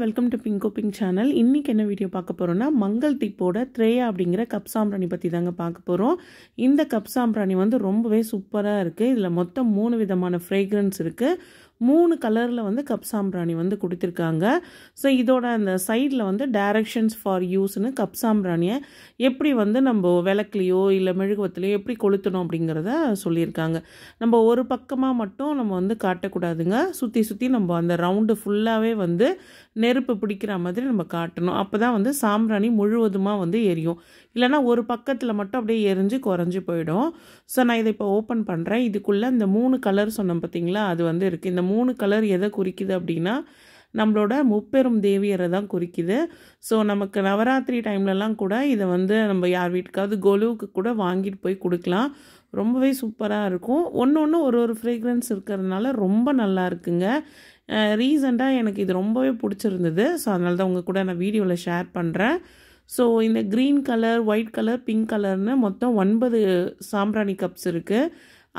Welcome to Bingo pink channel. இன்றைக்கி என்ன video பார்க்க போகிறோன்னா, மங்கள் தீப்போட த்ரேயா அப்படிங்கிற கப் சாம்பிராணி பற்றி தாங்க பார்க்க போகிறோம். இந்த கப் சாம்பிராணி வந்து ரொம்பவே சூப்பராக இருக்குது. இதில் மொத்தம் 3 விதமான ஃப்ரேக்ரன்ஸ் இருக்குது. 3 கலரில் வந்து கப் சாம்பிராணி வந்து கொடுத்துருக்காங்க. ஸோ இதோட அந்த சைடில் வந்து டைரக்ஷன்ஸ் ஃபார் யூஸ்னு கப் சாம்பிராணியை எப்படி வந்து நம்ம விளக்குலையோ இல்லை மெழுகுவத்துலையோ எப்படி கொளுத்தணும் அப்படிங்கிறத சொல்லியிருக்காங்க. நம்ம ஒரு பக்கமாக மட்டும் நம்ம வந்து காட்டக்கூடாதுங்க. சுற்றி சுற்றி நம்ம அந்த ரவுண்டு ஃபுல்லாகவே வந்து நெருப்பு பிடிக்கிற மாதிரி நம்ம காட்டணும். அப்போ தான் வந்து சாம்பிராணி முழுவதுமாக வந்து எரியும். இல்லைனா ஒரு பக்கத்தில் மட்டும் அப்படியே எரிஞ்சு குறைஞ்சி போயிடும். ஸோ நான் இதை இப்போ ஓப்பன் பண்ணுறேன். இதுக்குள்ளே இந்த 3 கலர் சொன்னோம் பார்த்தீங்களா, அது வந்து இருக்குது. இந்த 3 கலர் எதை குறிக்குது அப்படின்னா, நம்மளோட முப்பெரும் தேவியரை தான் குறிக்குது. ஸோ நமக்கு நவராத்திரி டைம்லலாம் கூட இதை வந்து நம்ம யார் வீட்டுக்காவது கொலுவுக்கு கூட வாங்கிட்டு போய் கொடுக்கலாம். ரொம்பவே சூப்பராக இருக்கும். ஒன்று ஒரு ஃப்ரேக்ரன்ஸ் இருக்கிறதுனால ரொம்ப நல்லா இருக்குங்க. ரீசெண்டாக எனக்கு இது ரொம்பவே பிடிச்சிருந்தது. ஸோ அதனால தான் உங்கள் கூட நான் வீடியோவில் ஷேர் பண்ணுறேன். ஸோ இந்த green colour, white colour, pink கலர்னு மொத்தம் 9 சாம்பிராணி கப்ஸ் இருக்குது.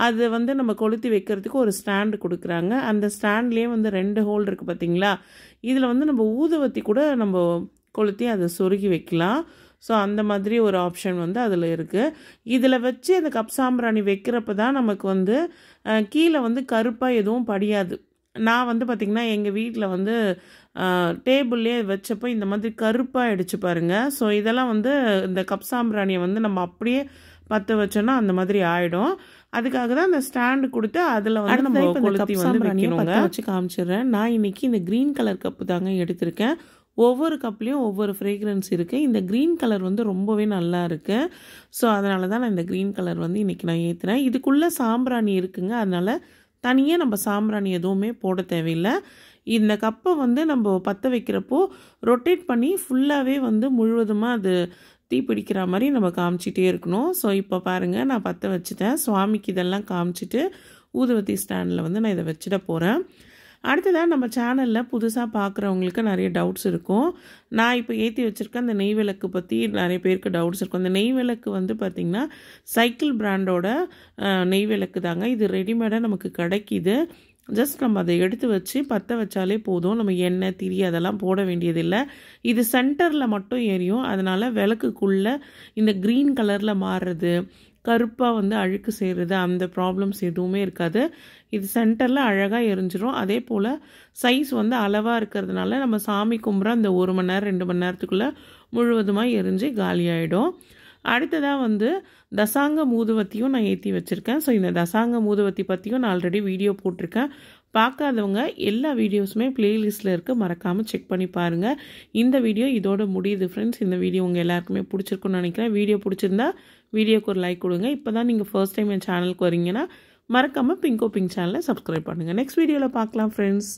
அது வந்து நம்ம கொளுத்தி வைக்கிறதுக்கு ஒரு ஸ்டாண்டு கொடுக்குறாங்க. அந்த ஸ்டாண்ட்லேயே வந்து 2 ஹோல் இருக்குது பார்த்தீங்களா. இதில் வந்து நம்ம ஊதுவத்தி கூட நம்ம கொளுத்தி அதை சொருகி வைக்கலாம். ஸோ அந்த மாதிரி ஒரு ஆப்ஷன் வந்து அதில் இருக்குது. இதில் வச்சு அந்த கப் சாம்பிராணி வைக்கிறப்ப தான் நமக்கு வந்து கீழே வந்து கருப்பாக எதுவும் படியாது. நான் வந்து பார்த்திங்கன்னா எங்கள் வீட்டில் வந்து டேபிள்லேயே வச்சப்போ இந்த மாதிரி கருப்பாக ஆகிடுச்சு பாருங்கள். ஸோ இதெல்லாம் வந்து இந்த கப் சாம்பிராணியை வந்து நம்ம அப்படியே பற்ற வச்சோன்னா அந்த மாதிரி ஆகிடும். அதுக்காக தான் அந்த ஸ்டாண்டு கொடுத்து அதில் வந்து நம்ம கொளுத்தி வந்து வைக்கணுங்க. வச்சு காமிச்சிடுறேன். நான் இன்றைக்கி இந்த க்ரீன் கலர் கப்பு தாங்க எடுத்திருக்கேன். ஒவ்வொரு கப்லேயும் ஒவ்வொரு ஃப்ரேக்ரன்ஸ் இருக்குது. இந்த க்ரீன் கலர் வந்து ரொம்பவே நல்லா இருக்குது. ஸோ அதனால தான் நான் இந்த க்ரீன் கலர் வந்து இன்றைக்கி நான் ஏற்றுனேன். இதுக்குள்ளே சாம்பிராணி இருக்குங்க. அதனால் தனியாக நம்ம சாம்பிராணி எதுவுமே போட தேவையில்லை. இந்த கப்பை வந்து நம்ம பற்ற வைக்கிறப்போ ரொட்டேட் பண்ணி ஃபுல்லாகவே வந்து முழுவதுமாக அது தீ பிடிக்கிற மாதிரி நம்ம காமிச்சிட்டே இருக்கணும். ஸோ இப்போ பாருங்கள், நான் பற்ற வச்சுட்டேன். சுவாமிக்கு இதெல்லாம் காமிச்சிட்டு ஊதுவத்தி ஸ்டாண்டில் வந்து நான் இதை வச்சுட போகிறேன். அடுத்ததாக நம்ம சேனலில் புதுசாக பார்க்குறவங்களுக்கு நிறைய டவுட்ஸ் இருக்கும். நான் இப்போ ஏற்றி வச்சுருக்க அந்த நெய் விளக்கு பற்றி நிறைய பேருக்கு டவுட்ஸ் இருக்கும். அந்த நெய் விளக்கு வந்து பார்த்திங்கன்னா சைக்கிள் பிராண்டோட நெய் விளக்கு தாங்க. இது ரெடிமேடாக நமக்கு கிடைக்கிது. ஜஸ்ட் நம்ம அதை எடுத்து வச்சு பற்ற வச்சாலே போதும். நம்ம எண்ணெய், திரி அதெல்லாம் போட வேண்டியதில்லை. இது சென்டரில் மட்டும் எரியும். அதனால் விளக்குக்குள்ளே இந்த க்ரீன் கலரில் மாறுறது, கருப்பாக வந்து அழுக்கு செய்கிறது, அந்த ப்ராப்ளம்ஸ் எதுவுமே இருக்காது. இது சென்டரில் அழகாக எரிஞ்சிரும். அதே போல் சைஸ் வந்து அளவாக இருக்கிறதுனால நம்ம சாமி கும்பிட்ற அந்த 1 மணி நேரம் 2 மணி நேரத்துக்குள்ளே முழுவதுமாக எரிஞ்சு காலியாகிடும். அடுத்ததாக வந்து தசாங்க ஊதுவத்தியும் நான் ஏற்றி வச்சுருக்கேன். ஸோ இந்த தசாங்க ஊதுவத்தி பற்றியும் நான் ஆல்ரெடி வீடியோ போட்டிருக்கேன். பார்க்காதவங்க எல்லா வீடியோஸுமே பிளேலிஸ்ட்டில் இருக்குது, மறக்காமல் செக் பண்ணி பாருங்கள். இந்த வீடியோ இதோட முடியுது ஃப்ரெண்ட்ஸ். இந்த வீடியோ உங்கள் எல்லாருக்குமே பிடிச்சிருக்குன்னு நினைக்கிறேன். வீடியோ பிடிச்சிருந்தா வீடியோக்கு ஒரு லைக் கொடுங்க. இப்போ தான் நீங்கள் ஃபர்ஸ்ட் டைம் என் சேனலுக்கு வரீங்கன்னா மறக்காமல் பிங்கோ பிங்க் சேனலை சப்ஸ்கிரைப் பண்ணுங்கள். நெக்ஸ்ட் வீடியோவில் பார்க்கலாம் ஃப்ரெண்ட்ஸ்.